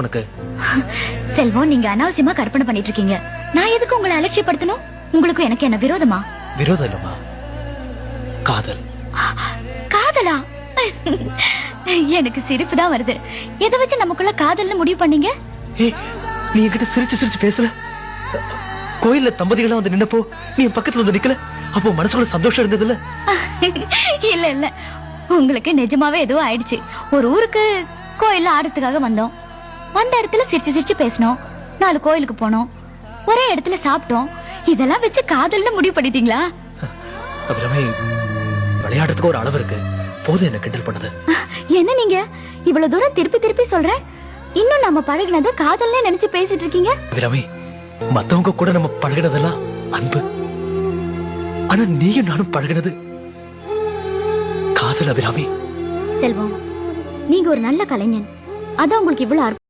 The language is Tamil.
உனக்கு செல்வம், நீங்க அனாவசியமா கற்பனை பண்ணிட்டு இருக்கீங்க. நான் எதுக்கு உங்களை அலட்சியப்படுத்தணும்? உங்களுக்கு எனக்கு என்ன விரோதமா? விரோதம் இல்லம்மா, காதல். காதலா? எனக்கு சிரிப்பு தான் வருது. எதை வச்சு நமக்குள்ள காதல்னு முடிவு பண்ணீங்க? ஏய், நீ என்கிட்ட சிரிச்சு சிரிச்சு பேசல. கோயில்ல தம்பதிகளா வந்து நின்னப்போ நீ என் பக்கத்துல வந்து நிக்கல, அப்போ மனசுக்குள்ள சந்தோஷம் இருந்தது இல்ல? இல்ல இல்ல, உங்களுக்கு நிஜமாவே ஏதோ ஆயிடுச்சு. ஒரு ஊருக்கு கோயில்ல ஆடுறதுக்காக வந்தோம். வந்த இடத்துல சிரிச்சு சிரிச்சு பேசணும், 4 கோயிலுக்கு போனோம், ஒரே இடத்துல சாப்பிட்டோம். இதெல்லாம் வச்சு காதல்னு முடிவு பண்ணிட்டீங்களா? அபிராமி, விளையாடுறதுக்கு ஒரு அளவு இருக்கு, போதும் என்ன கிண்டல் பண்ணது. என்ன நீங்க இவ்வளவு தூரம் திருப்பி திருப்பி சொல்ற? இன்னும் நம்ம பழகினத காதல்னே நினைச்சு பேசிட்டு இருக்கீங்க. அபிராமி, மத்தவங்க கூட நம்ம பழகினதெல்லாம் அன்பு, ஆனா நீயும் நானும் பழகினது காதல். அபிராமி, செல்வம், நீங்க ஒரு நல்ல கலைஞன், அதான் உங்களுக்கு இவ்வளவு